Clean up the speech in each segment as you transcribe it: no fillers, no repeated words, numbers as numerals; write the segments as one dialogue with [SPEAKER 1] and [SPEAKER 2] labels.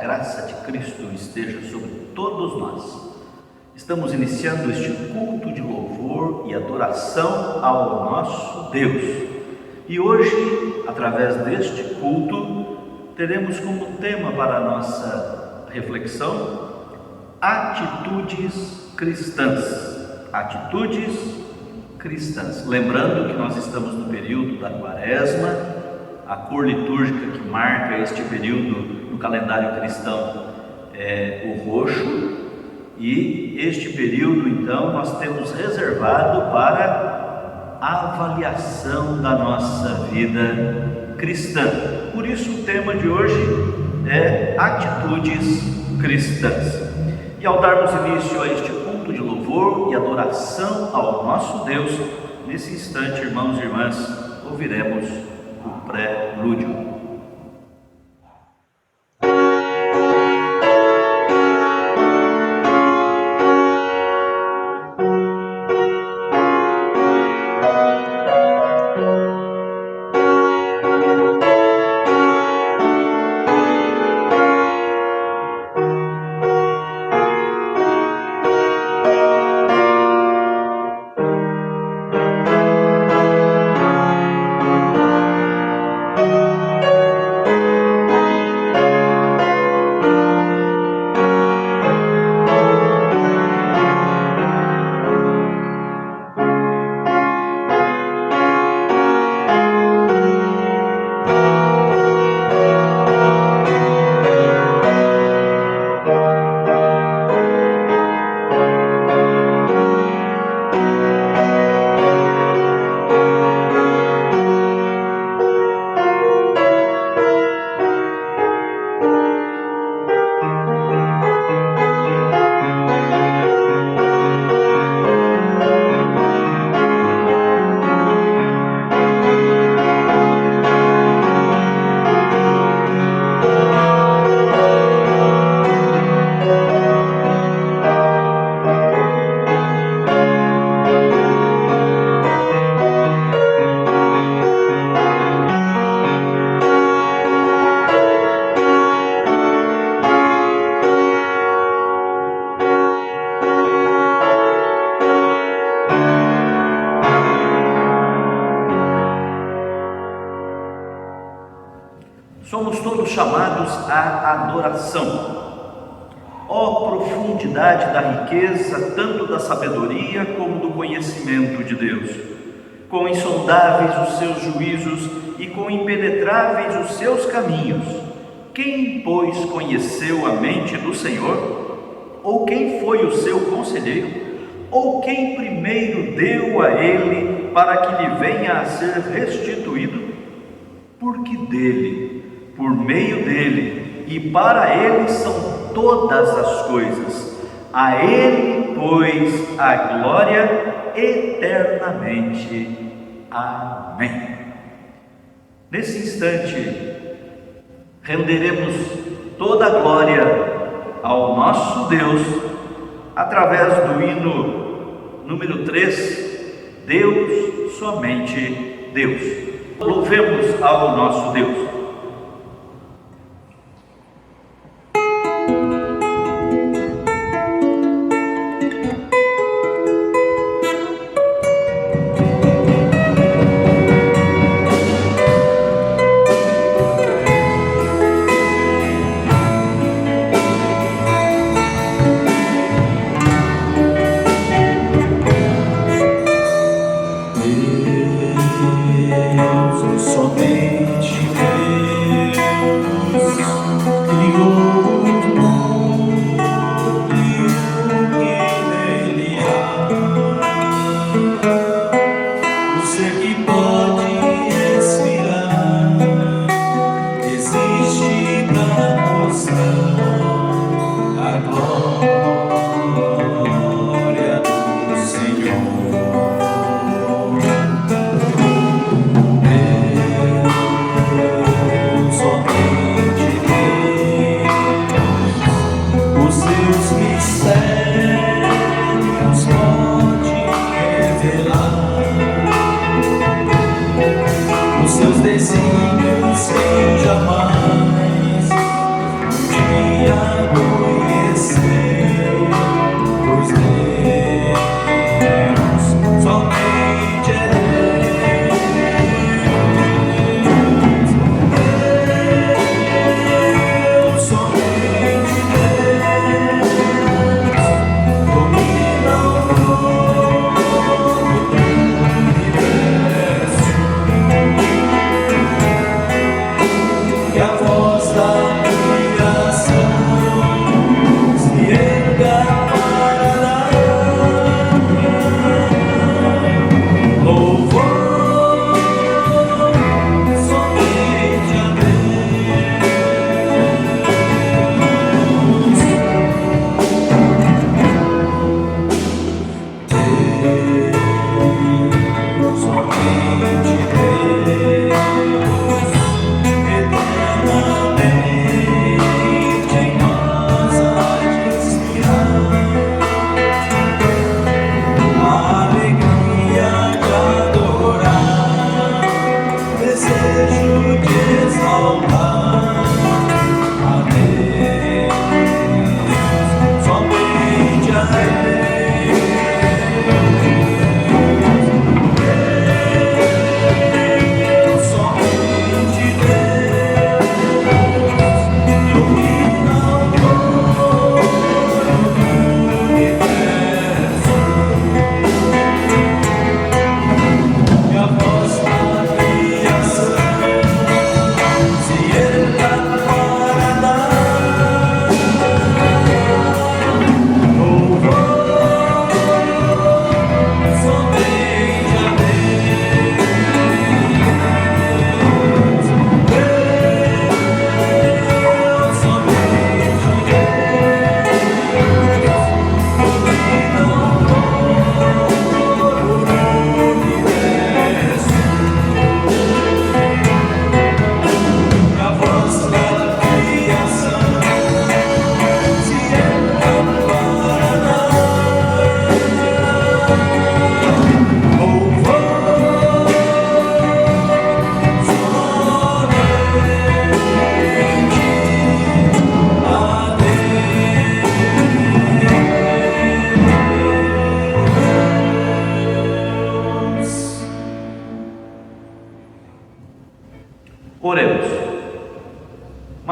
[SPEAKER 1] graça de Cristo esteja sobre todos nós. Estamos iniciando este culto de louvor e adoração ao nosso Deus. E hoje, através deste culto, teremos como tema para a nossa reflexão atitudes cristãs. Atitudes cristãs. Lembrando que nós estamos no período da Quaresma, a cor litúrgica que marca este período no calendário cristão é o roxo, e este período então nós temos reservado para a avaliação da nossa vida cristã. Por isso o tema de hoje é atitudes cristãs. E ao darmos início a este culto de louvor e adoração ao nosso Deus, nesse instante, irmãos e irmãs, ouviremos o prelúdio. Somos todos chamados à adoração. Ó profundidade da riqueza, tanto da sabedoria como do conhecimento de Deus! Quão insondáveis os seus juízos e quão impenetráveis os seus caminhos! Quem, pois, conheceu a mente do Senhor? Ou quem foi o seu conselheiro? Ou quem primeiro deu a ele para que lhe venha a ser restituído? Porque dele, por meio dele e para ele são todas as coisas. A ele, pois, a glória eternamente. Amém. Nesse instante, renderemos toda a glória ao nosso Deus através do hino número 3, Deus, somente Deus. Louvemos ao nosso Deus.
[SPEAKER 2] Deus, somente Deus.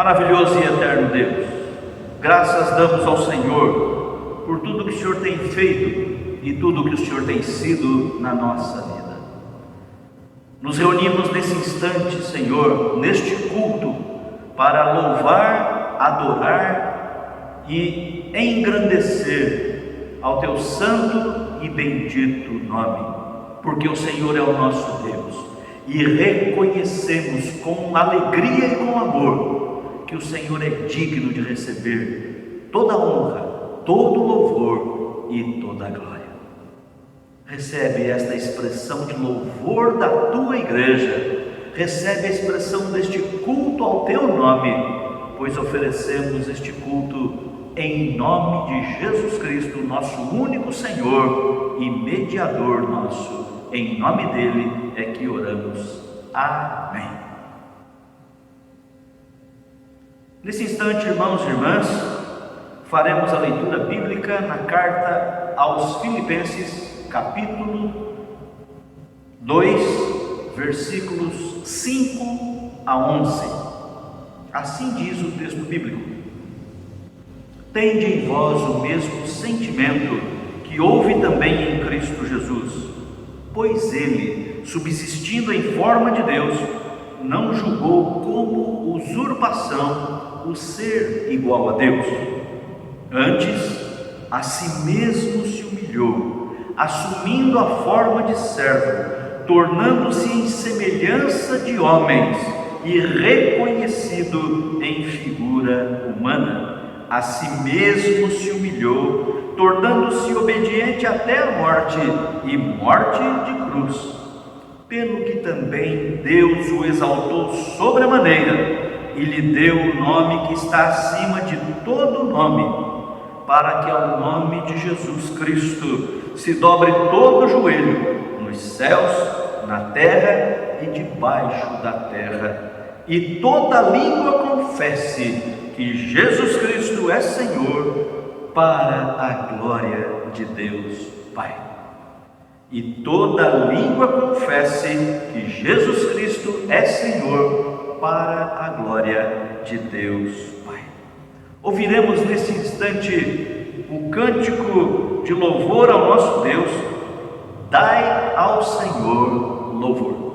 [SPEAKER 1] Maravilhoso e eterno Deus, graças damos ao Senhor por tudo que o Senhor tem feito e tudo que o Senhor tem sido na nossa vida. Nos reunimos nesse instante, Senhor, neste culto, para louvar, adorar e engrandecer ao Teu santo e bendito nome, porque o Senhor é o nosso Deus e reconhecemos com alegria e com amor que o Senhor é digno de receber toda a honra, todo o louvor e toda a glória. Recebe esta expressão de louvor da Tua igreja, recebe a expressão deste culto ao Teu nome, pois oferecemos este culto em nome de Jesus Cristo, nosso único Senhor e mediador nosso. Em nome dele é que oramos. Amém. Nesse instante, irmãos e irmãs, faremos a leitura bíblica na carta aos Filipenses, capítulo 2, versículos 5 a 11. Assim diz o texto bíblico: Tende em vós o mesmo sentimento que houve também em Cristo Jesus, pois ele, subsistindo em forma de Deus, não julgou como usurpação o ser igual a Deus. Antes, a si mesmo se humilhou, assumindo a forma de servo, tornando-se em semelhança de homens e reconhecido em figura humana. A si mesmo se humilhou, tornando-se obediente até a morte, e morte de cruz. Pelo que também Deus o exaltou sobremaneira e lhe deu o nome que está acima de todo nome, para que ao nome de Jesus Cristo se dobre todo o joelho, nos céus, na terra e debaixo da terra, e toda língua confesse que Jesus Cristo é Senhor, para a glória de Deus Pai. E toda língua confesse que Jesus Cristo é Senhor, para a glória de Deus Pai. Ouviremos nesse instante o cântico de louvor ao nosso Deus. Dai ao Senhor louvor.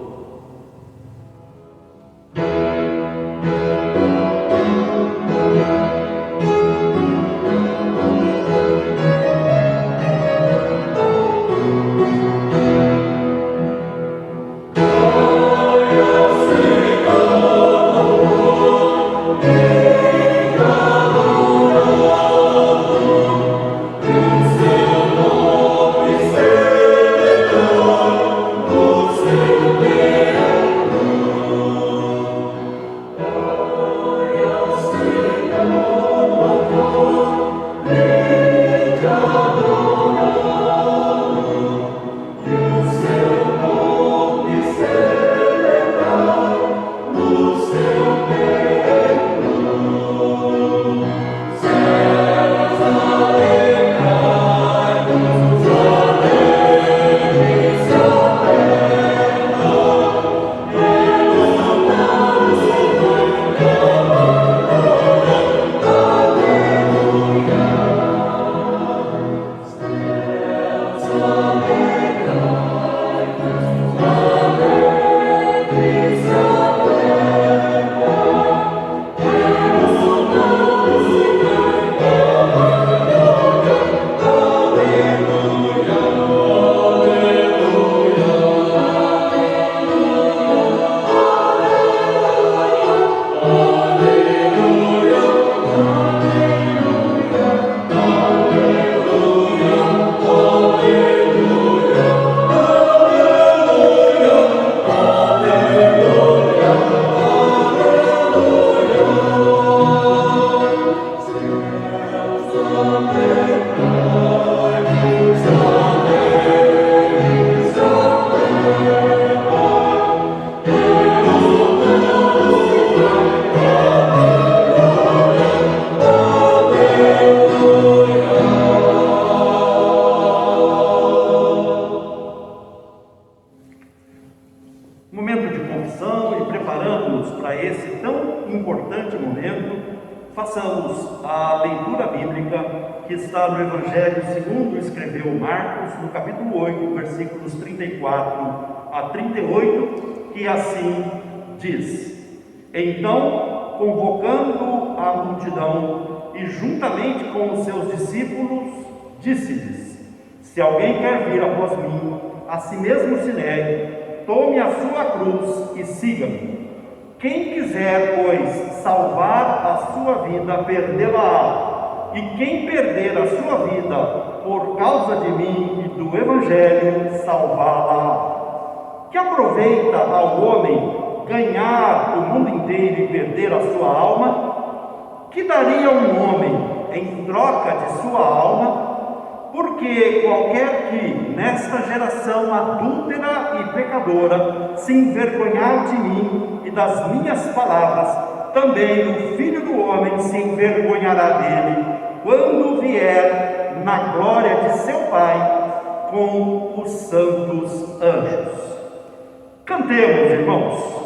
[SPEAKER 1] Momento de confissão e preparando-nos para esse tão importante momento,
[SPEAKER 2] que está no Evangelho segundo escreveu Marcos, no capítulo 8, versículos 34 a 38, que assim diz: Então, convocando a multidão e juntamente com os seus discípulos, disse-lhes: Se alguém quer vir após mim, a si mesmo se negue, tome a sua cruz e siga-me. Quem quiser, pois, salvar a sua vida, perdê-la-á. E quem perder a sua vida por causa de mim e do Evangelho, salvá-la-á. Que aproveita ao homem ganhar o mundo inteiro e perder a sua alma? Que daria um homem em troca de sua alma? Porque qualquer que, nesta geração adúltera e pecadora, se envergonhar de mim e das minhas palavras, também o Filho do Homem se envergonhará dele, quando vier na glória de seu Pai com os santos anjos. Cantemos, irmãos.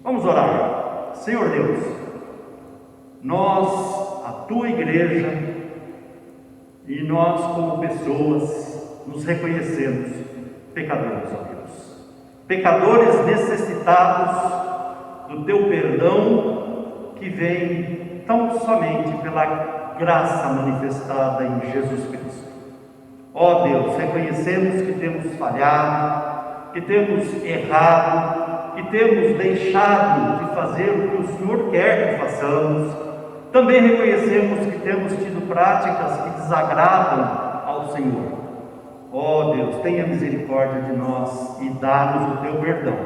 [SPEAKER 2] Vamos orar. Senhor Deus, nós, a Tua Igreja, e nós como pessoas, nos reconhecemos pecadores, ó Deus. Pecadores necessitados do Teu perdão, que vem tão somente pela graça manifestada em Jesus Cristo. Ó Deus, reconhecemos que temos falhado, que temos errado, que temos deixado de fazer o que o Senhor quer que façamos. Também reconhecemos que temos tido práticas que desagradam ao Senhor. Ó Deus, tenha misericórdia de nós e dá-nos o Teu perdão.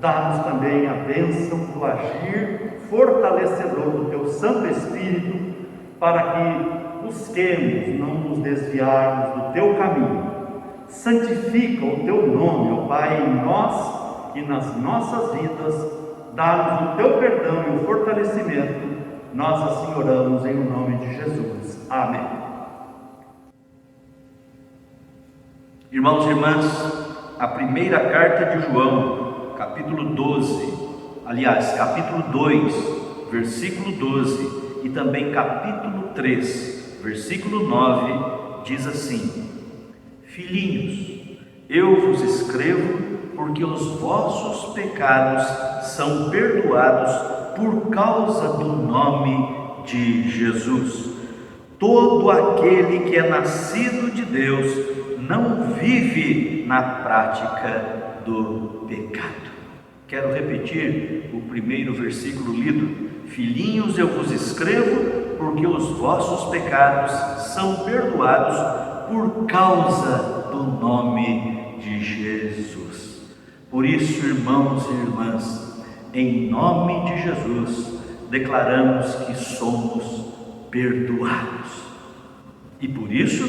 [SPEAKER 2] Dá-nos também a bênção do agir fortalecedor do Teu Santo Espírito, para que busquemos não nos desviarmos do Teu caminho. Santifica o Teu nome, ó Pai, em nós e nas nossas vidas. Dá-nos o Teu perdão e o fortalecimento. Nós assim oramos em nome de Jesus. Amém.
[SPEAKER 1] Irmãos e irmãs, a primeira carta de João, capítulo 2, versículo 12, e também capítulo 3, versículo 9, diz assim: Filhinhos, eu vos escrevo porque os vossos pecados são perdoados por causa do nome de Jesus. Todo aquele que é nascido de Deus não vive na prática do pecado. Quero repetir o primeiro versículo lido: Filhinhos, eu vos escrevo porque os vossos pecados são perdoados por causa do nome de Jesus. Por isso, irmãos e irmãs, em nome de Jesus, declaramos que somos perdoados. E por isso,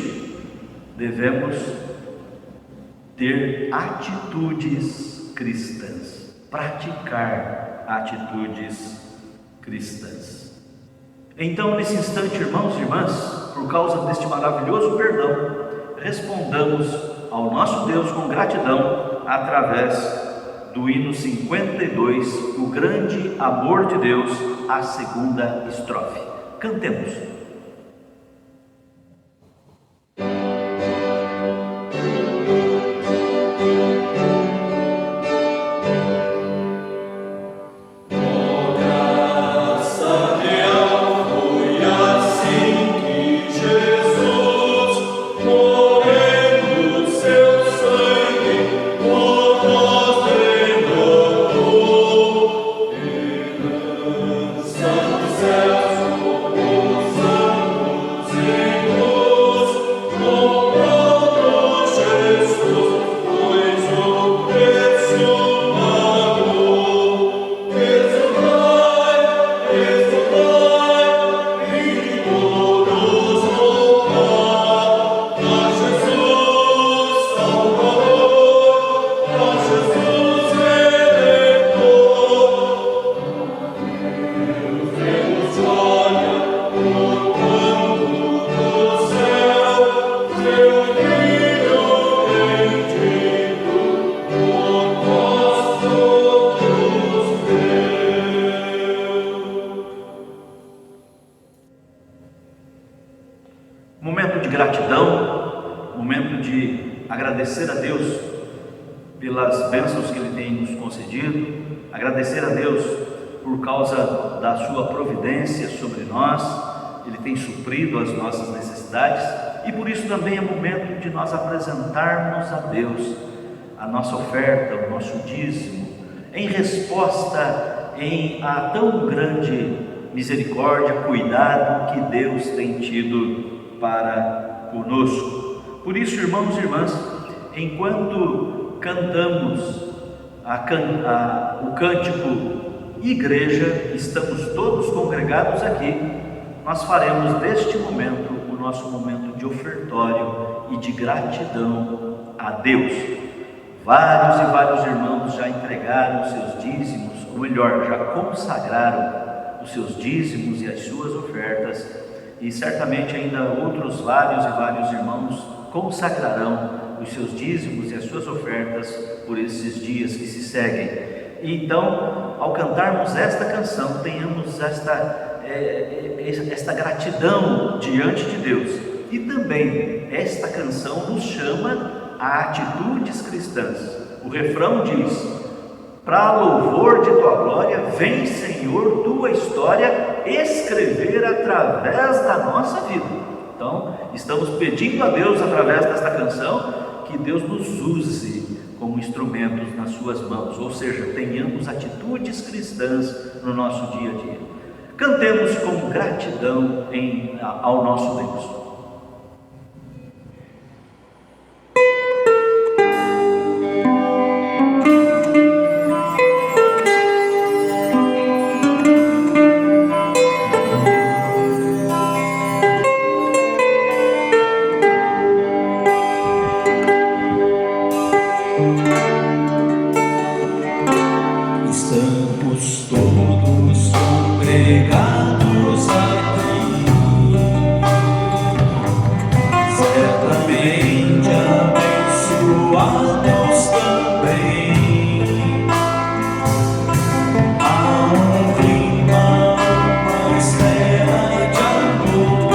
[SPEAKER 1] devemos ter atitudes cristãs, praticar atitudes cristãs. Então, nesse instante, irmãos e irmãs, por causa deste maravilhoso perdão, respondamos ao nosso Deus com gratidão através do hino 52, o grande amor de Deus, a segunda estrofe. Cantemos. Momento de gratidão, momento de agradecer a Deus pelas bênçãos que Ele tem nos concedido, agradecer a Deus por causa da sua providência sobre nós. Ele tem suprido as nossas necessidades e por isso também é momento de nós apresentarmos a Deus a nossa oferta, o nosso dízimo, em resposta a tão grande misericórdia, cuidado que Deus tem tido para conosco. Por isso, irmãos e irmãs, enquanto cantamos o cântico Igreja, estamos todos congregados aqui, nós faremos deste momento o nosso momento de ofertório e de gratidão a Deus. Vários e vários irmãos já entregaram os seus dízimos, ou melhor, já consagraram os seus dízimos e as suas ofertas, e certamente ainda outros vários e vários irmãos consagrarão os seus dízimos e as suas ofertas por esses dias que se seguem. E então, ao cantarmos esta canção, tenhamos esta gratidão diante de Deus. E também esta canção nos chama a atitudes cristãs. O refrão diz: para louvor de tua glória, vem, Senhor, tua história escrever através da nossa vida. Então, estamos pedindo a Deus, através desta canção, que Deus nos use como instrumentos nas suas mãos, ou seja, tenhamos atitudes cristãs no nosso dia a dia. Cantemos com gratidão ao nosso Deus.
[SPEAKER 3] Estamos todos congregados aqui, certamente abençoados também. Há um clima, uma espera de amor,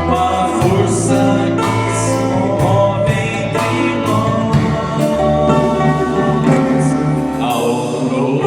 [SPEAKER 3] uma força que se move entre nós. Ao novo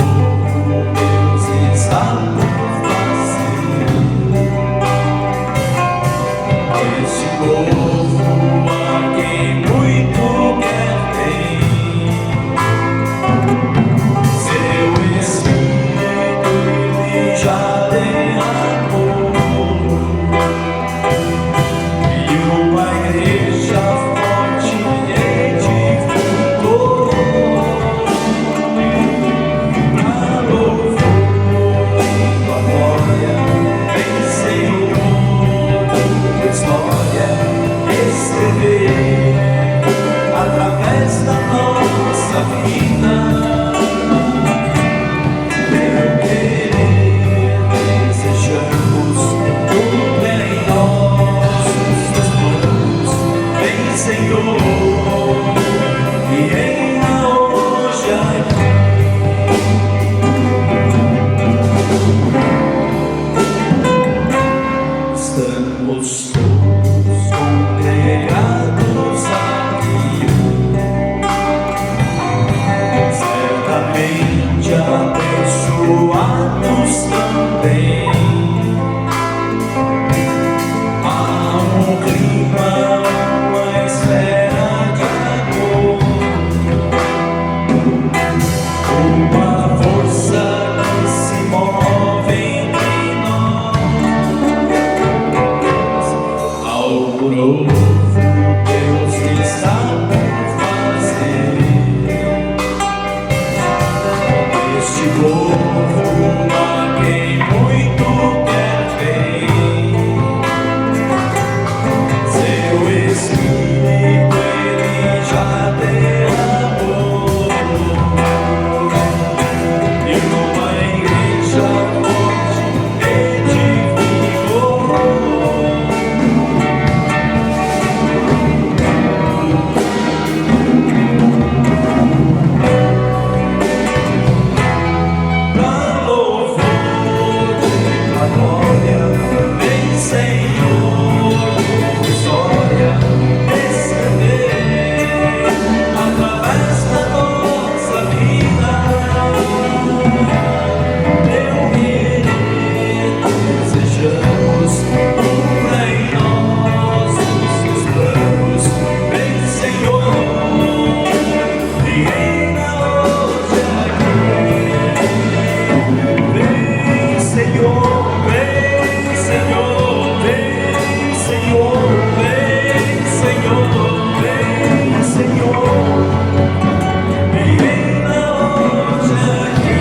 [SPEAKER 3] Este povo a quem muito quer bem, seu Espírito ele já derramou, e numa igreja forte edificou. Pra louvor da glória, vem Senhor, tua história escrever através da nossa vida. Teu querer desejamos, cumpra em nós os teus planos. Vem Senhor, e reina hoje aqui. Vem Senhor, vem Senhor, vem Senhor, vem Senhor, vem Senhor, e reina hoje aqui.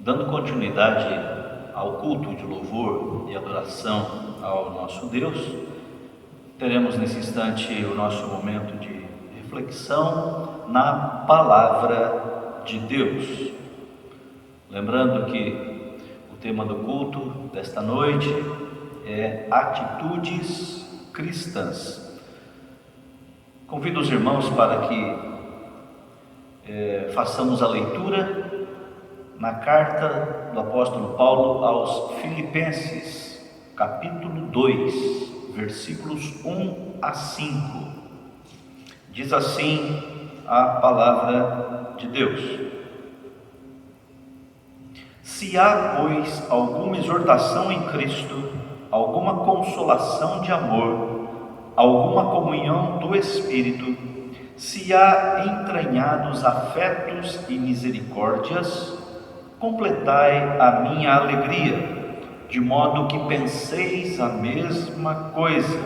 [SPEAKER 1] Dando continuidade ao culto de louvor e adoração ao nosso Deus, teremos nesse instante o nosso momento de reflexão na Palavra de Deus. Lembrando que o tema do culto desta noite é atitudes cristãs. Convido os irmãos para que façamos a leitura na carta do apóstolo Paulo aos Filipenses, capítulo 2, versículos 1 a 5. Diz assim a palavra de Deus: Se há, pois, alguma exortação em Cristo, alguma consolação de amor, alguma comunhão do Espírito, se há entranhados afetos e misericórdias, completai a minha alegria, de modo que penseis a mesma coisa,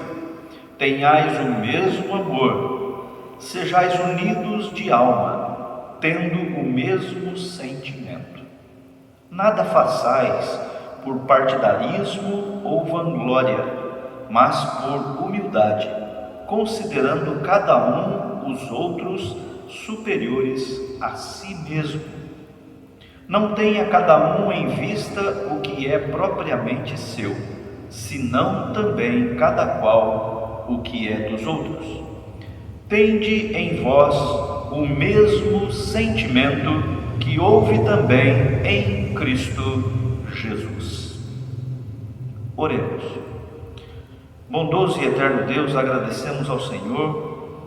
[SPEAKER 1] tenhais o mesmo amor, sejais unidos de alma, tendo o mesmo sentimento. Nada façais por partidarismo ou vanglória, mas por humildade, considerando cada um os outros superiores a si mesmo. Não tenha cada um em vista o que é propriamente seu, senão também cada qual o que é dos outros. Tende em vós o mesmo sentimento que houve também em Cristo Jesus. Oremos. Bondoso e eterno Deus, agradecemos ao Senhor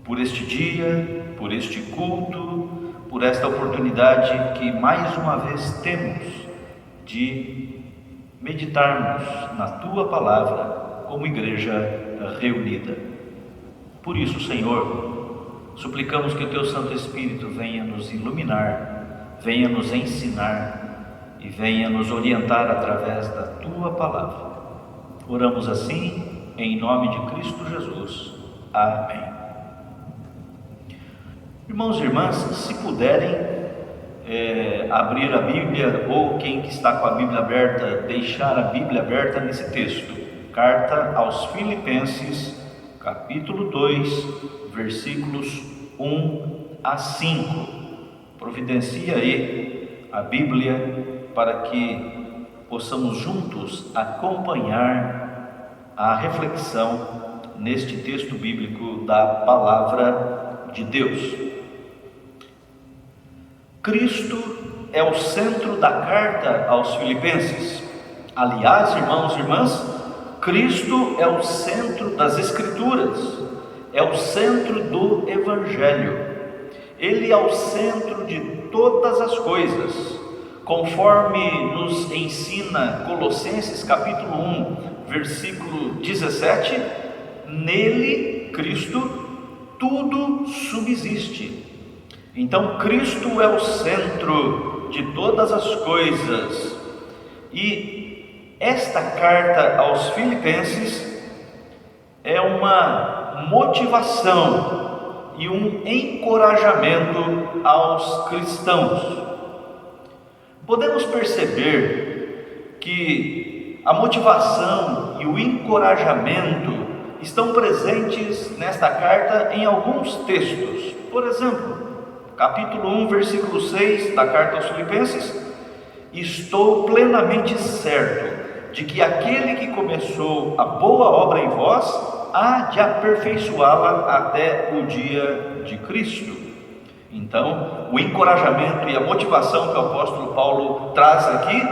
[SPEAKER 1] por este dia, por este culto, por esta oportunidade que mais uma vez temos de meditarmos na Tua Palavra como igreja reunida. Por isso, Senhor, suplicamos que o Teu Santo Espírito venha nos iluminar, venha nos ensinar e venha nos orientar através da Tua Palavra. Oramos assim, em nome de Cristo Jesus. Amém. Irmãos e irmãs, se puderem abrir a Bíblia, ou quem que está com a Bíblia aberta, deixar a Bíblia aberta nesse texto. Carta aos Filipenses, capítulo 2, versículos 1 a 5. Providencia aí a Bíblia para que possamos juntos acompanhar a reflexão neste texto bíblico da Palavra de Deus. Cristo é o centro da carta aos Filipenses. Aliás, irmãos e irmãs, Cristo é o centro das Escrituras, é o centro do Evangelho. Ele é o centro de todas as coisas, conforme nos ensina Colossenses capítulo 1, versículo 17, nele, Cristo, tudo subsiste. Então Cristo é o centro de todas as coisas, E esta carta aos Filipenses é uma motivação e um encorajamento aos cristãos. Podemos perceber que a motivação e o encorajamento estão presentes nesta carta em alguns textos. Por exemplo, capítulo 1, versículo 6 da carta aos Filipenses: estou plenamente certo de que aquele que começou a boa obra em vós há de aperfeiçoá-la até o dia de Cristo. Então, o encorajamento e a motivação que o apóstolo Paulo traz aqui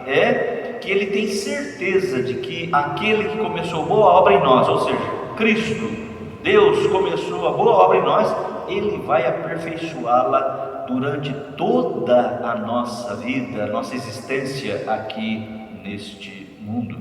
[SPEAKER 1] é que ele tem certeza de que aquele que começou a boa obra em nós, ou seja, Cristo, Deus começou a boa obra em nós, Ele vai aperfeiçoá-la durante toda a nossa vida, a nossa existência aqui neste mundo.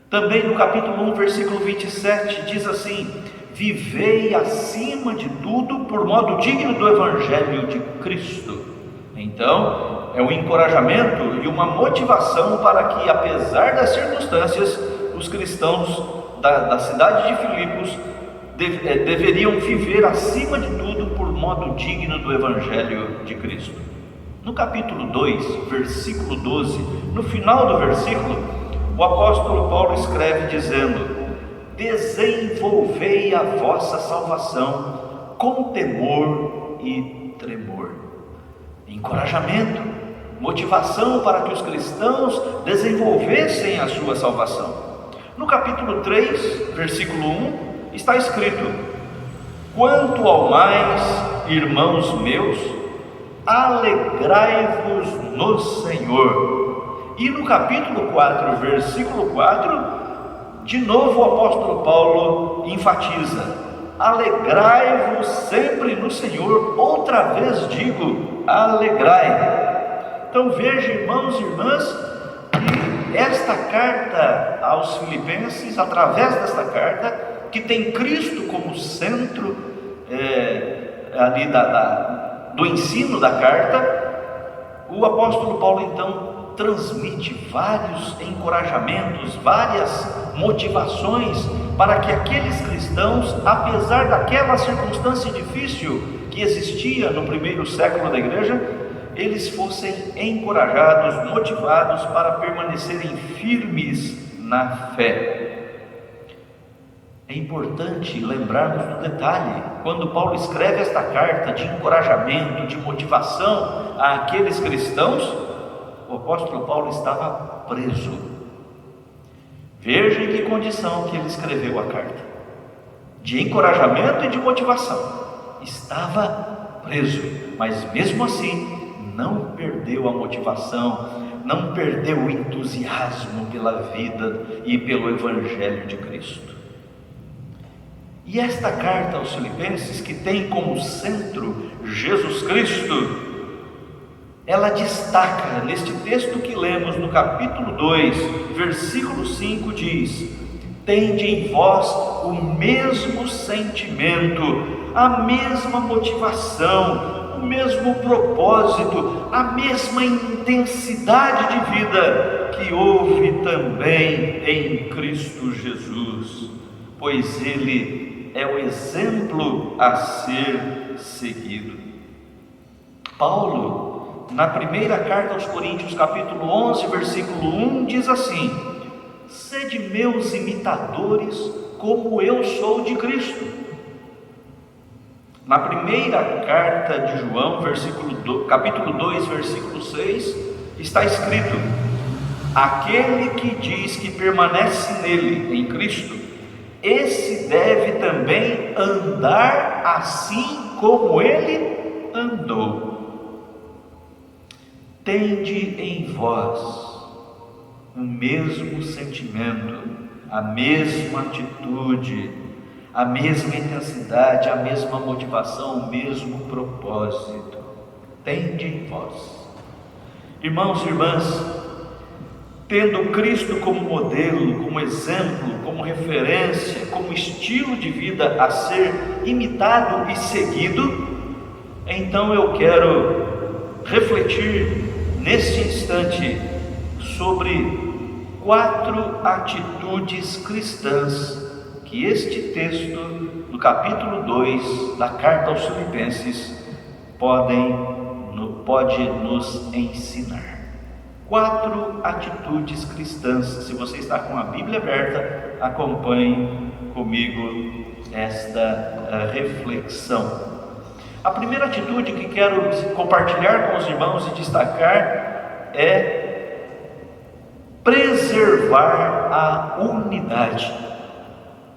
[SPEAKER 1] Também no capítulo 1, versículo 27, diz assim: vivei acima de tudo por modo digno do Evangelho de Cristo. Então, é um encorajamento e uma motivação para que, apesar das circunstâncias, os cristãos da cidade de Filipos deveriam viver acima de tudo por modo digno do Evangelho de Cristo. No capítulo 2, versículo 12, no final do versículo, o apóstolo Paulo escreve dizendo: desenvolvei a vossa salvação com temor e tremor. Encorajamento, motivação para que os cristãos desenvolvessem a sua salvação. No capítulo 3, versículo 1, está escrito: quanto ao mais, irmãos meus, alegrai-vos no Senhor. E no capítulo 4, versículo 4, de novo o apóstolo Paulo enfatiza: alegrai-vos sempre no Senhor. Outra vez digo, alegrai. Então veja, irmãos e irmãs, que esta carta aos Filipenses, através desta carta, que tem Cristo como centro ali do ensino da carta, o apóstolo Paulo então transmite vários encorajamentos, várias motivações para que aqueles cristãos, apesar daquela circunstância difícil que existia no primeiro século da igreja, eles fossem encorajados, motivados para permanecerem firmes na fé. É importante lembrarmos do detalhe: quando Paulo escreve esta carta de encorajamento, de motivação àqueles cristãos, o apóstolo Paulo estava preso. Veja em que condição que ele escreveu a carta: de encorajamento e de motivação. Estava preso, mas mesmo assim não perdeu a motivação, não perdeu o entusiasmo pela vida e pelo Evangelho de Cristo. E esta carta aos Filipenses, que tem como centro Jesus Cristo, ela destaca neste texto que lemos no capítulo 2, versículo 5, diz: tende em vós o mesmo sentimento, a mesma motivação, o mesmo propósito, a mesma intensidade de vida que houve também em Cristo Jesus, pois Ele é o exemplo a ser seguido. Paulo, na primeira carta aos Coríntios, capítulo 11, versículo 1, diz assim: sede meus imitadores, como eu sou de Cristo. Na primeira carta de João, capítulo 2, versículo 6, está escrito: aquele que diz que permanece nele, em Cristo, esse deve também andar assim como ele andou. Tende em vós o mesmo sentimento, a mesma atitude, a mesma intensidade, a mesma motivação, o mesmo propósito. Tende em vós. Irmãos e irmãs, tendo Cristo como modelo, como exemplo, como referência, como estilo de vida a ser imitado e seguido, então eu quero refletir neste instante sobre 4 atitudes cristãs que este texto, no capítulo 2 da carta aos Filipenses, pode nos ensinar. 4 atitudes cristãs. Se você está com a Bíblia aberta, acompanhe comigo esta reflexão. A primeira atitude que quero compartilhar com os irmãos e destacar é preservar a unidade.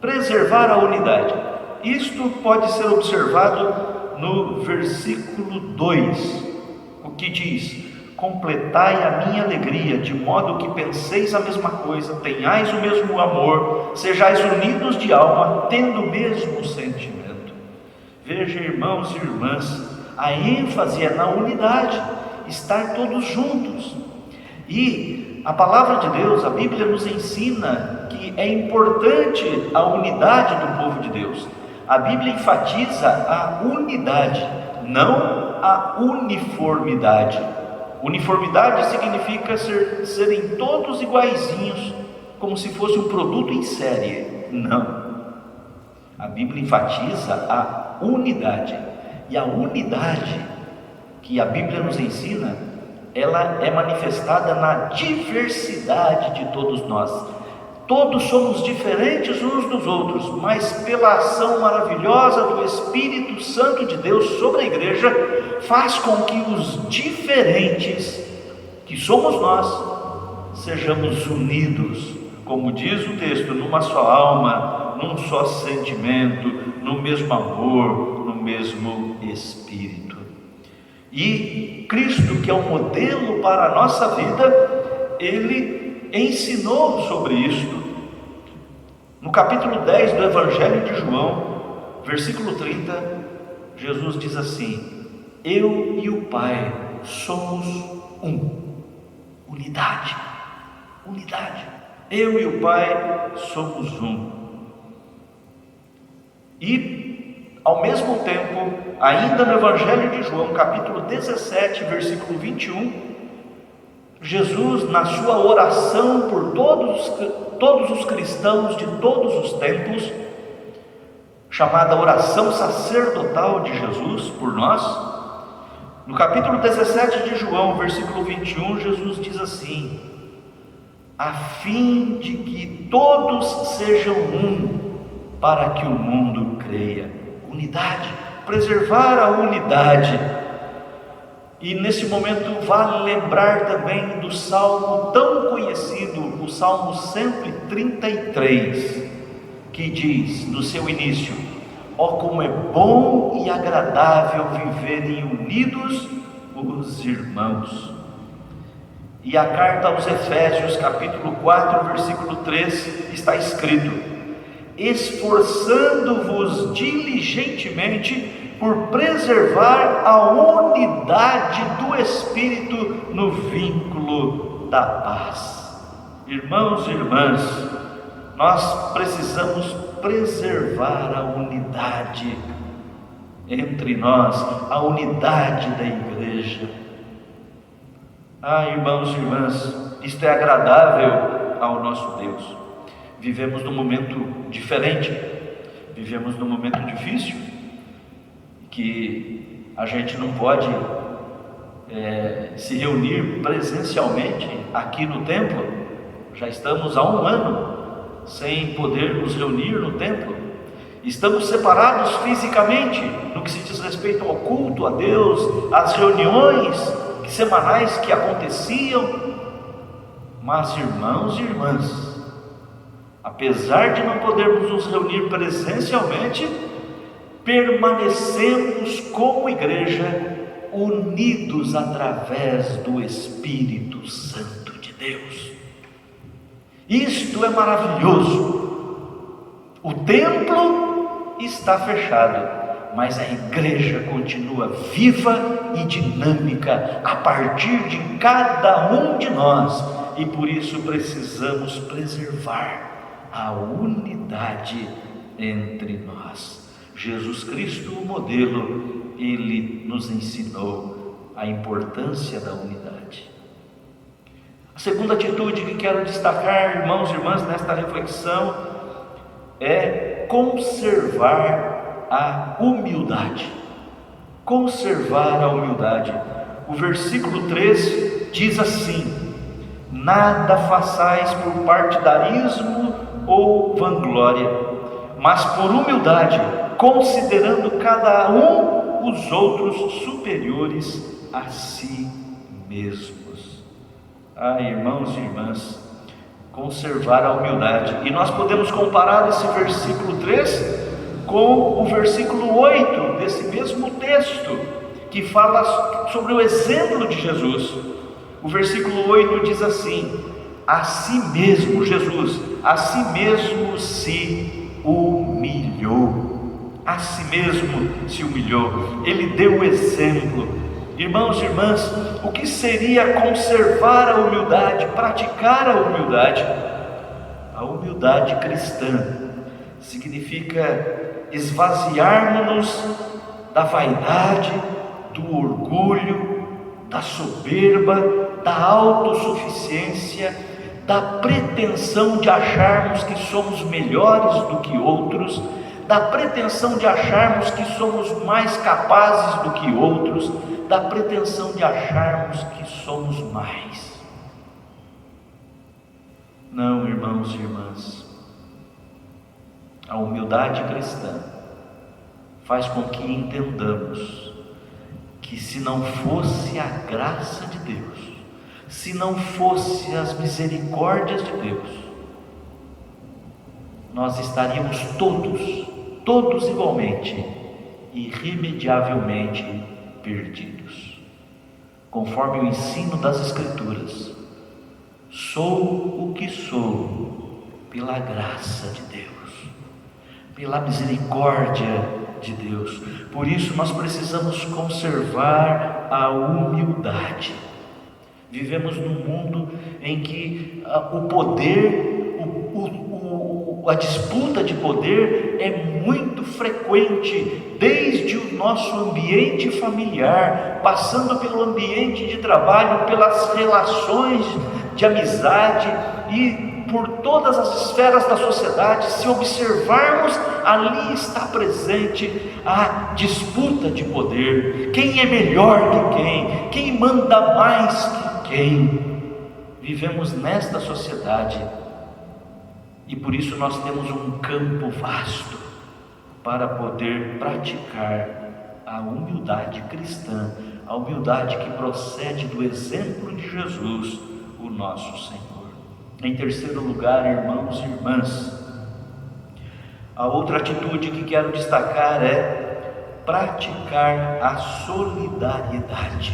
[SPEAKER 1] Preservar a unidade. Isto pode ser observado no versículo 2, o que diz: completai a minha alegria, de modo que penseis a mesma coisa, tenhais o mesmo amor, sejais unidos de alma, tendo o mesmo sentimento. Veja, irmãos e irmãs, a ênfase é na unidade, estar todos juntos. E a palavra de Deus, a Bíblia nos ensina que é importante a unidade do povo de Deus. A Bíblia enfatiza a unidade, não a uniformidade. Uniformidade significa serem todos iguaizinhos, como se fosse um produto em série. Não. A Bíblia enfatiza a unidade. E a unidade que a Bíblia nos ensina, ela é manifestada na diversidade de todos nós. Todos somos diferentes uns dos outros, mas pela ação maravilhosa do Espírito Santo de Deus sobre a igreja, faz com que os diferentes, que somos nós, sejamos unidos, como diz o texto, numa só alma, num só sentimento, no mesmo amor, no mesmo Espírito. E Cristo, que é um modelo para a nossa vida, Ele ensinou sobre isto. No capítulo 10 do Evangelho de João, versículo 30, Jesus diz assim: eu e o Pai somos um. Unidade. Eu e o Pai somos um. E, ao mesmo tempo, ainda no Evangelho de João, capítulo 17, versículo 21, Jesus, na sua oração por todos os cristãos de todos os tempos, chamada oração sacerdotal de Jesus por nós, no capítulo 17 de João, versículo 21, Jesus diz assim: a fim de que todos sejam um, para que o mundo creia. Unidade, preservar a unidade. E nesse momento vale lembrar também do salmo tão conhecido, o Salmo 133, que diz no seu início: ó, como é bom e agradável viverem unidos os irmãos. E a carta aos Efésios, capítulo 4, versículo 3, está escrito: esforçando-vos diligentemente por preservar a unidade do Espírito no vínculo da paz. Irmãos e irmãs, nós precisamos preservar a unidade entre nós, a unidade da igreja. Irmãos e irmãs, isto é agradável ao nosso Deus. Vivemos num momento diferente, vivemos num momento difícil, que a gente não pode se reunir presencialmente aqui no templo. Já estamos há um ano sem poder nos reunir no templo. Estamos separados fisicamente no que se diz respeito ao culto a Deus, às reuniões semanais que aconteciam. Mas, irmãos e irmãs, apesar de não podermos nos reunir presencialmente, permanecemos como igreja unidos através do Espírito Santo de Deus. Isto é maravilhoso. O templo está fechado, mas a igreja continua viva e dinâmica a partir de cada um de nós, e por isso precisamos preservar a unidade entre nós. Jesus Cristo, o modelo, Ele nos ensinou a importância da unidade. A segunda atitude que quero destacar, irmãos e irmãs, nesta reflexão é conservar a humildade. Conservar a humildade. O versículo 3 diz assim: nada façais por partidarismo ou vanglória, mas por humildade, considerando cada um os outros superiores a si mesmos. Irmãos e irmãs, conservar a humildade. E nós podemos comparar esse versículo 3 com o versículo 8 desse mesmo texto, que fala sobre o exemplo de Jesus. O versículo 8 diz assim: a si mesmo, Jesus, a si mesmo se humilhou. A si mesmo se humilhou. Ele deu o exemplo. Irmãos e irmãs, o que seria conservar a humildade, praticar a humildade? A humildade cristã significa esvaziarmos-nos da vaidade, do orgulho, da soberba, da autossuficiência, da pretensão de acharmos que somos melhores do que outros, da pretensão de acharmos que somos mais capazes do que outros, da pretensão de acharmos que somos mais. Não, irmãos e irmãs, a humildade cristã faz com que entendamos que se não fosse a graça de Deus, se não fosse as misericórdias de Deus, nós estaríamos todos igualmente, irremediavelmente perdidos. Conforme o ensino das Escrituras, sou o que sou pela graça de Deus, pela misericórdia de Deus. Por isso nós precisamos conservar a humildade. Vivemos num mundo em que o poder, a disputa de poder é muito frequente, desde o nosso ambiente familiar, passando pelo ambiente de trabalho, pelas relações de amizade e por todas as esferas da sociedade. Se observarmos, ali está presente a disputa de poder. Quem é melhor que quem? Quem manda mais que quem? Vivemos nesta sociedade e por isso nós temos um campo vasto para poder praticar a humildade cristã, a humildade que procede do exemplo de Jesus, o nosso Senhor. Em terceiro lugar, irmãos e irmãs, a outra atitude que quero destacar é praticar a solidariedade.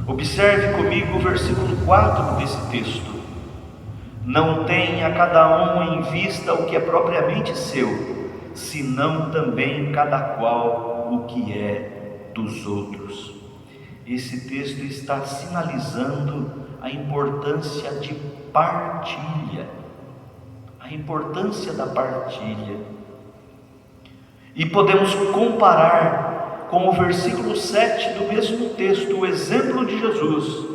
[SPEAKER 1] Observe comigo o versículo 4 desse texto: não tenha cada um em vista o que é propriamente seu, senão também cada qual o que é dos outros. Esse texto está sinalizando a importância de partilha, a importância da partilha. E podemos comparar com o versículo 7 do mesmo texto, o exemplo de Jesus,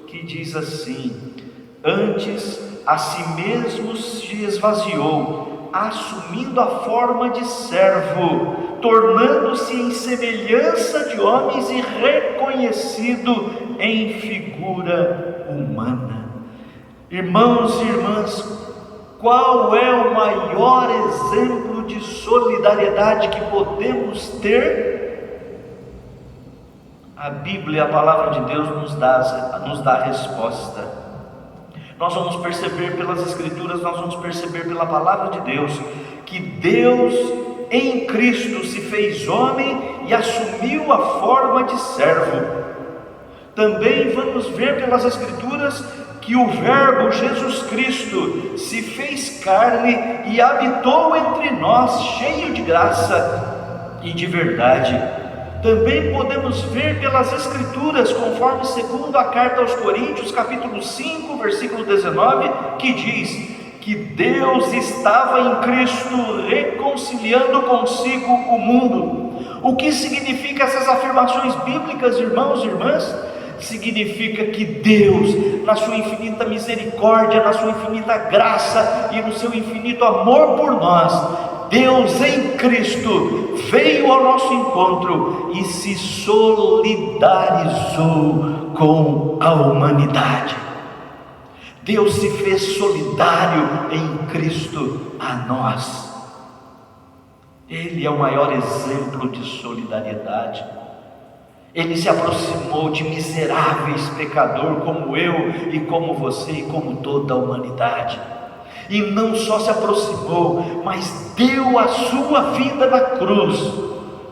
[SPEAKER 1] que diz assim: antes a si mesmo se esvaziou, assumindo a forma de servo, tornando-se em semelhança de homens e reconhecido em figura humana. Irmãos e irmãs, qual é o maior exemplo de solidariedade que podemos ter? A Bíblia, a palavra de Deus, nos dá a resposta. Nós vamos perceber pelas Escrituras, nós vamos perceber pela palavra de Deus, que Deus em Cristo se fez homem e assumiu a forma de servo. Também vamos ver pelas Escrituras que o Verbo Jesus Cristo se fez carne e habitou entre nós, cheio de graça e de verdade. Também podemos ver pelas Escrituras, conforme segundo a carta aos Coríntios, capítulo 5, versículo 19, que diz que Deus estava em Cristo reconciliando consigo o mundo. O que significa essas afirmações bíblicas, irmãos e irmãs? significa que Deus, na sua infinita misericórdia, na sua infinita graça e no seu infinito amor por nós, Deus em Cristo veio ao nosso encontro e se solidarizou com a humanidade. Deus se fez solidário em Cristo a nós. Ele é o maior exemplo de solidariedade. Ele se aproximou de miseráveis pecadores como eu e como você e como toda a humanidade. E não só se aproximou, mas deu a sua vida na cruz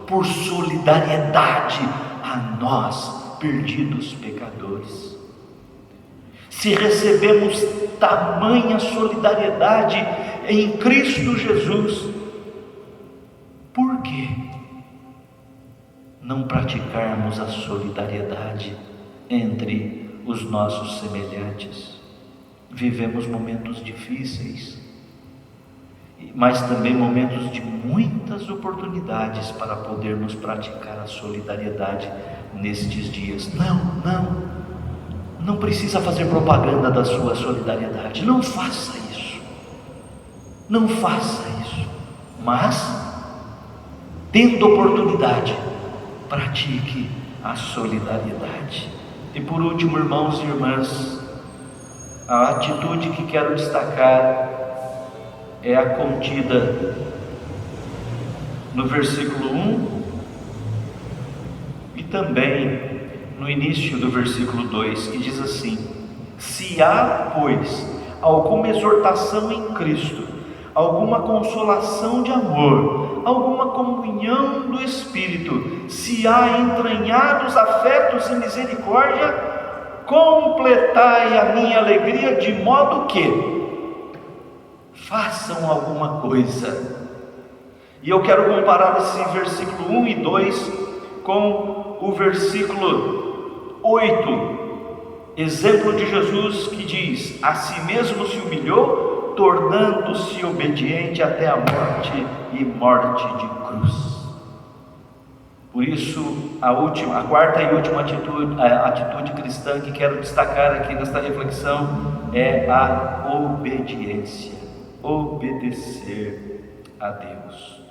[SPEAKER 1] por solidariedade a nós, perdidos pecadores. Se recebemos tamanha solidariedade em Cristo Jesus, por que não praticarmos a solidariedade entre os nossos semelhantes? Vivemos momentos difíceis, mas também momentos de muitas oportunidades para podermos praticar a solidariedade nestes dias. Não precisa fazer propaganda da sua solidariedade, não faça isso, mas, tendo oportunidade, pratique a solidariedade. E por último, irmãos e irmãs, a atitude que quero destacar é a contida no versículo 1 e também no início do versículo 2, que diz assim: se há, pois, alguma exortação em Cristo, alguma consolação de amor, alguma comunhão do Espírito, se há entranhados afetos e misericórdia, completai a minha alegria, de modo que façam alguma coisa. E eu quero comparar esse versículo 1 e 2 com o versículo 8, exemplo de Jesus, que diz: a si mesmo se humilhou, tornando-se obediente até a morte e morte de cruz. Por isso, a quarta e última atitude cristã que quero destacar aqui nesta reflexão é a obediência. Obedecer a Deus,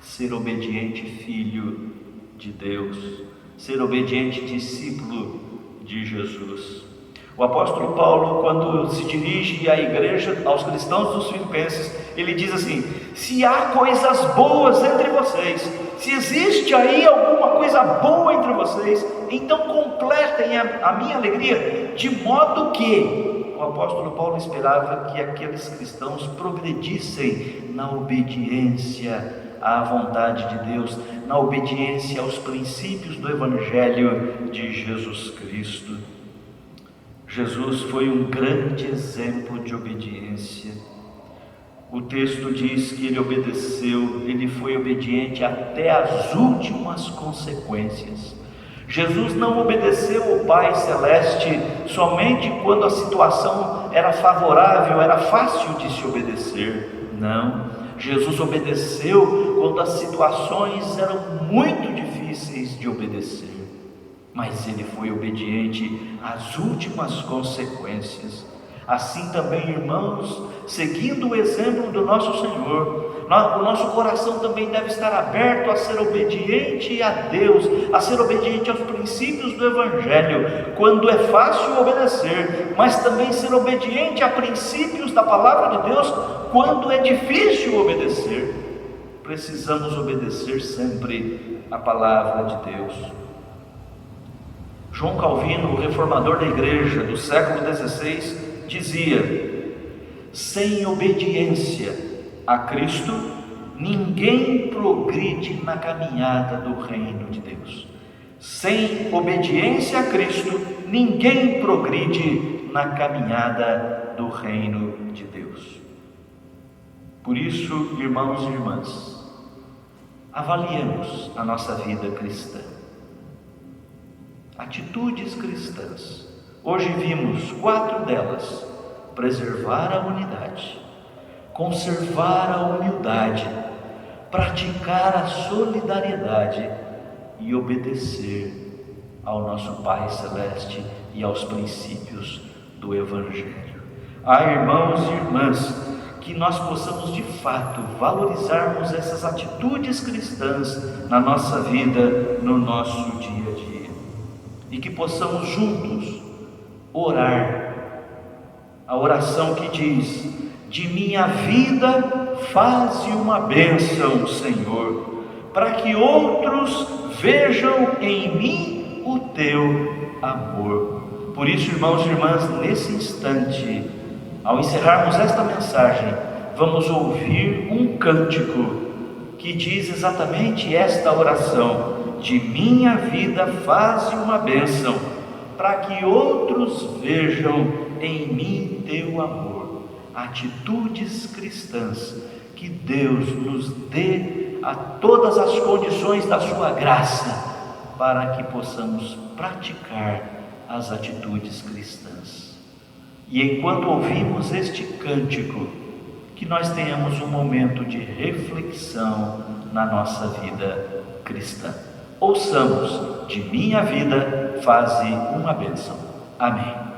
[SPEAKER 1] ser obediente filho de Deus, ser obediente discípulo de Jesus. O apóstolo Paulo, quando se dirige à igreja, aos cristãos dos Filipenses, ele diz assim: se há coisas boas entre vocês, se existe aí alguma coisa boa entre vocês, então completem a minha alegria, de modo que o apóstolo Paulo esperava que aqueles cristãos progredissem na obediência à vontade de Deus, na obediência aos princípios do Evangelho de Jesus Cristo. Jesus foi um grande exemplo de obediência. O texto diz que ele obedeceu, ele foi obediente até as últimas consequências. Jesus não obedeceu ao Pai Celeste somente quando a situação era favorável, era fácil de se obedecer. Não, Jesus obedeceu quando as situações eram muito difíceis de obedecer. Mas ele foi obediente às últimas consequências. Assim também, irmãos, seguindo o exemplo do nosso Senhor, o nosso coração também deve estar aberto a ser obediente a Deus, a ser obediente aos princípios do Evangelho, quando é fácil obedecer, mas também ser obediente a princípios da palavra de Deus, quando é difícil obedecer. Precisamos obedecer sempre a palavra de Deus. João Calvino, o reformador da igreja do século XVI, dizia: sem obediência a Cristo, ninguém progride na caminhada do reino de Deus. Sem obediência a Cristo, ninguém progride na caminhada do reino de Deus. Por isso, irmãos e irmãs, avaliemos a nossa vida cristã. Atitudes cristãs. Hoje vimos 4 delas: preservar a unidade, conservar a humildade, praticar a solidariedade e obedecer ao nosso Pai Celeste e aos princípios do Evangelho. Irmãos e irmãs, que nós possamos de fato valorizarmos essas atitudes cristãs na nossa vida, no nosso dia a dia, e que possamos juntos orar a oração que diz: de minha vida faze uma bênção, Senhor, para que outros vejam em mim o teu amor. Por isso, irmãos e irmãs, nesse instante, ao encerrarmos esta mensagem, vamos ouvir um cântico que diz exatamente esta oração: de minha vida faze uma bênção, para que outros vejam em mim teu amor. Atitudes cristãs, que Deus nos dê a todas as condições da sua graça, para que possamos praticar as atitudes cristãs. E enquanto ouvimos este cântico, que nós tenhamos um momento de reflexão na nossa vida cristã. Ouçamos: de minha vida faze uma bênção. Amém.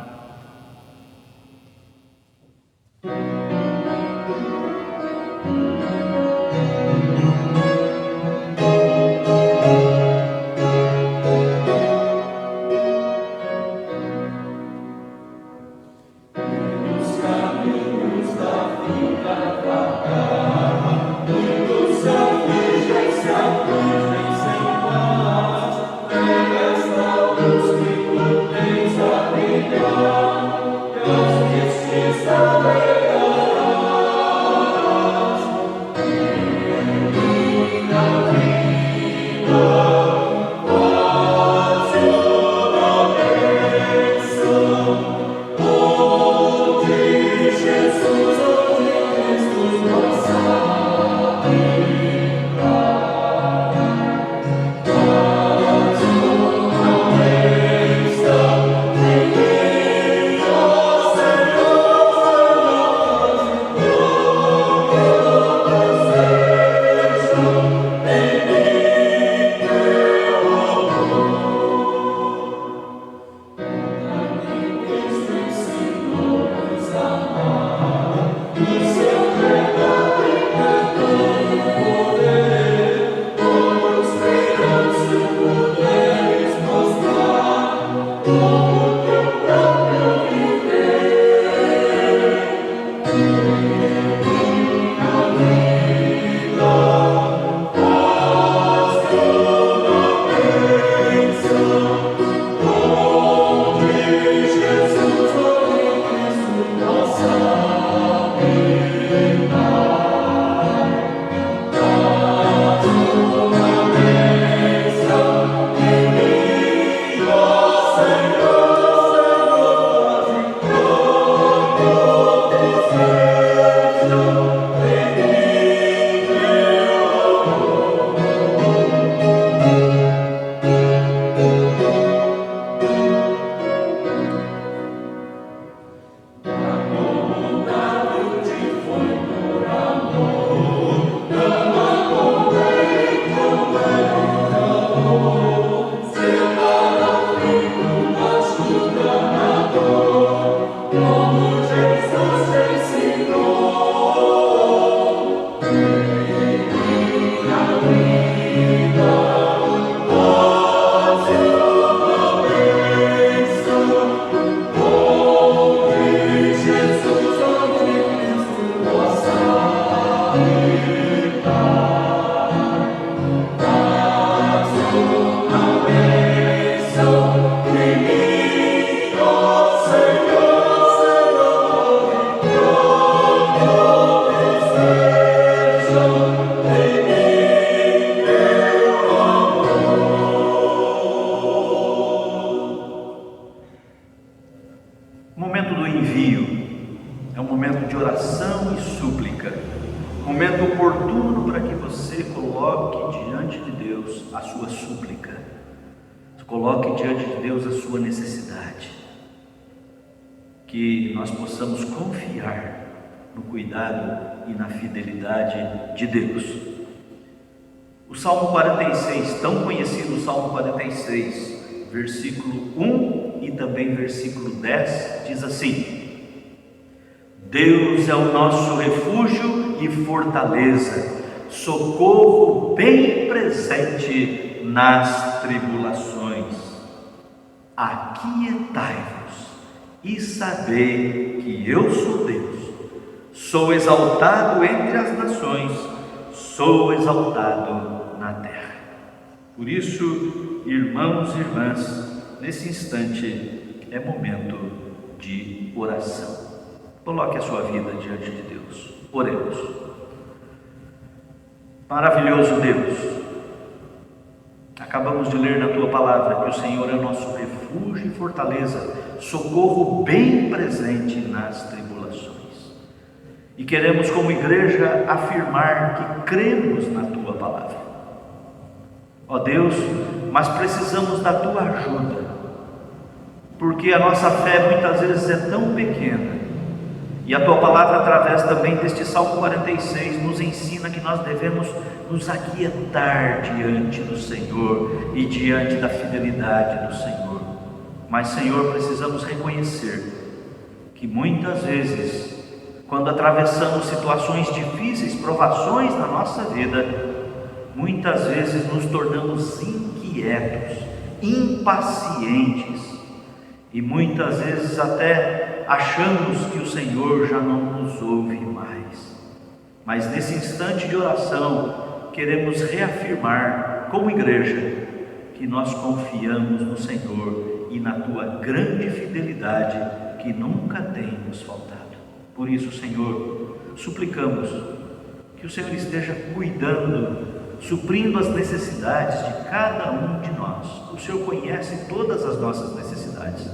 [SPEAKER 1] Momento oportuno para que você coloque diante de Deus a sua súplica, coloque diante de Deus a sua necessidade, que nós possamos confiar no cuidado e na fidelidade de Deus. O Salmo 46, tão conhecido Salmo 46, versículo 1 e também versículo 10, diz assim: Deus é o nosso refúgio e fortaleza, socorro bem presente nas tribulações. Aquietai-vos e sabei que eu sou Deus. Sou exaltado entre as nações, sou exaltado na terra. Por isso, irmãos e irmãs, nesse instante é momento de oração. Coloque a sua vida diante de Deus. Oremos. Maravilhoso Deus, acabamos de ler na Tua Palavra que o Senhor é o nosso refúgio e fortaleza, socorro bem presente nas tribulações. E queremos, como igreja, afirmar que cremos na Tua Palavra. Ó Deus, mas precisamos da Tua ajuda, porque a nossa fé muitas vezes é tão pequena. E a Tua Palavra, através também deste Salmo 46, nos ensina que nós devemos nos aquietar diante do Senhor e diante da fidelidade do Senhor. Mas, Senhor, precisamos reconhecer que muitas vezes, quando atravessamos situações difíceis, provações na nossa vida, muitas vezes nos tornamos inquietos, impacientes e muitas vezes até achamos que o Senhor já não nos ouve mais. Mas nesse instante de oração, queremos reafirmar como igreja que nós confiamos no Senhor e na Tua grande fidelidade que nunca tem nos faltado. Por isso, Senhor, suplicamos que o Senhor esteja cuidando, suprindo as necessidades de cada um de nós. O Senhor conhece todas as nossas necessidades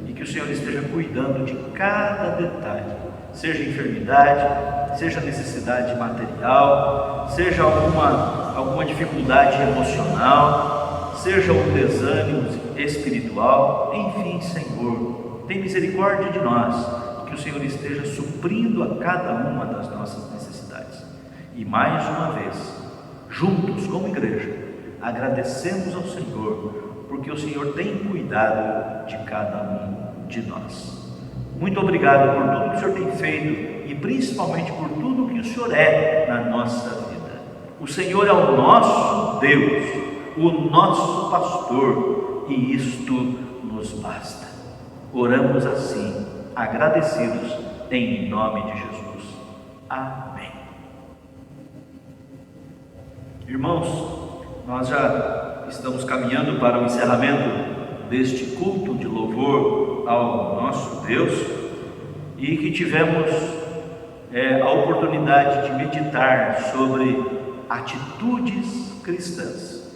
[SPEAKER 1] e que o Senhor esteja cuidando de cada detalhe, seja enfermidade, seja necessidade material, seja alguma dificuldade emocional, seja um desânimo espiritual, enfim, Senhor, tem misericórdia de nós, que o Senhor esteja suprindo a cada uma das nossas necessidades. E mais uma vez, juntos como igreja, agradecemos ao Senhor, porque o Senhor tem cuidado de cada um de nós. Muito obrigado por tudo que o Senhor tem feito e principalmente por tudo que o Senhor é na nossa vida. O Senhor é o nosso Deus, o nosso pastor, e isto nos basta. Oramos assim, agradecidos, em nome de Jesus. Amém. Irmãos, nós já estamos caminhando para o encerramento deste culto de louvor ao nosso Deus e que tivemos a oportunidade de meditar sobre atitudes cristãs.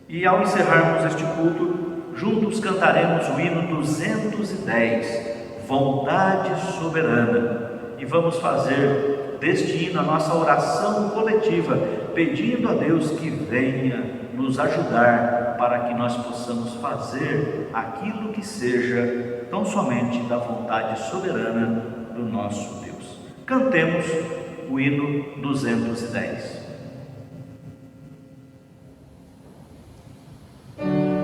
[SPEAKER 1] E ao encerrarmos este culto, juntos cantaremos o hino 210, Vontade Soberana, e vamos fazer deste hino a nossa oração coletiva, pedindo a Deus que venha nos ajudar para que nós possamos fazer aquilo que seja tão somente da vontade soberana do nosso Deus. Cantemos o hino 210.
[SPEAKER 3] Oh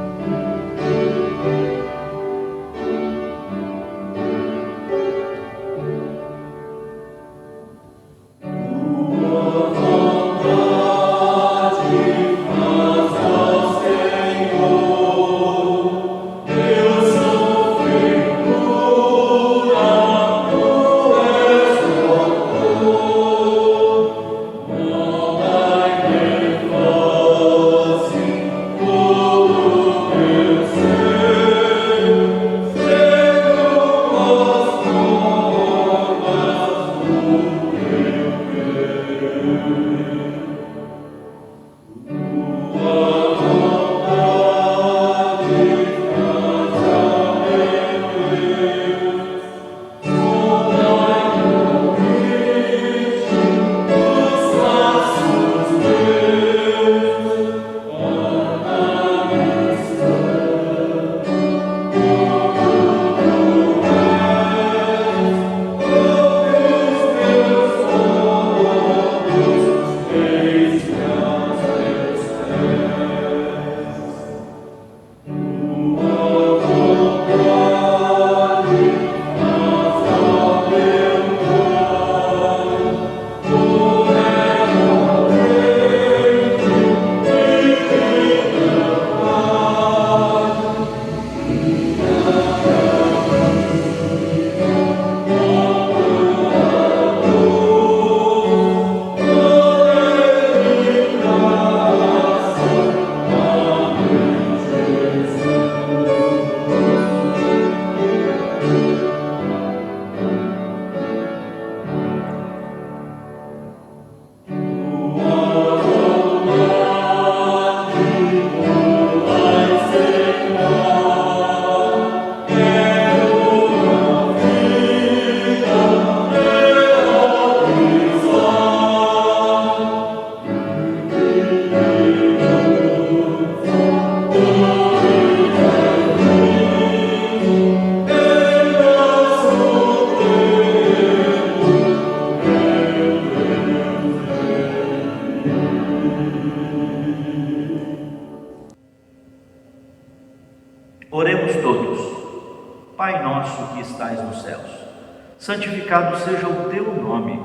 [SPEAKER 1] santificado seja o teu nome,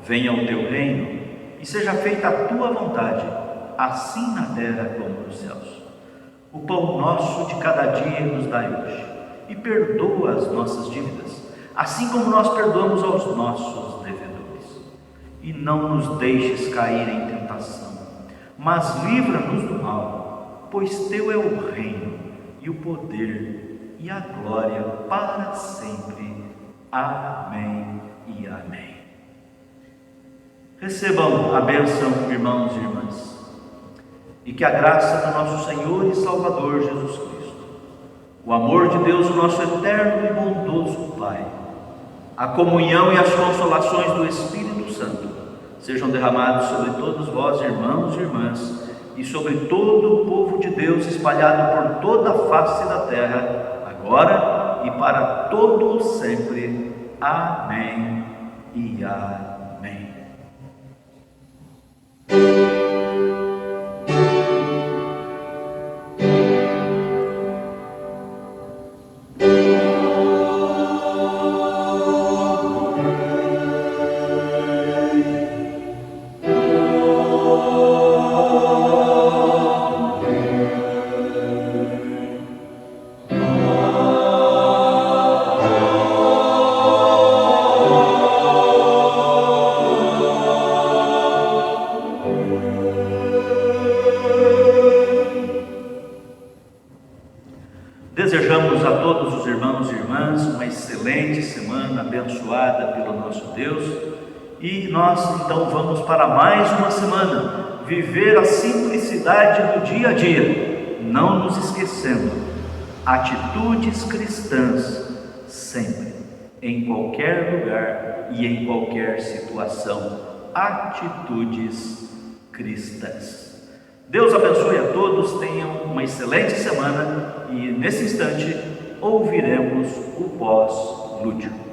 [SPEAKER 1] venha o teu reino, e seja feita a tua vontade, assim na terra como nos céus. O pão nosso de cada dia nos dai hoje, e perdoa as nossas dívidas, assim como nós perdoamos aos nossos devedores. E não nos deixes cair em tentação, mas livra-nos do mal, pois teu é o reino, e o poder, e a glória para sempre. Amém e amém. Recebam a bênção, irmãos e irmãs, e que a graça do nosso Senhor e Salvador Jesus Cristo, o amor de Deus, o nosso eterno e bondoso Pai, a comunhão e as consolações do Espírito Santo sejam derramados sobre todos vós, irmãos e irmãs, e sobre todo o povo de Deus espalhado por toda a face da terra, agora e para todo sempre. Amém e amém. Desejamos a todos os irmãos e irmãs uma excelente semana abençoada pelo nosso Deus, e nós então vamos para mais uma semana viver a simplicidade do dia a dia, não nos esquecendo, atitudes cristãs sempre, em qualquer lugar e em qualquer situação, atitudes cristãs. Deus abençoe a todos, tenham uma excelente semana, e nesse instante ouviremos o pós-lúdio.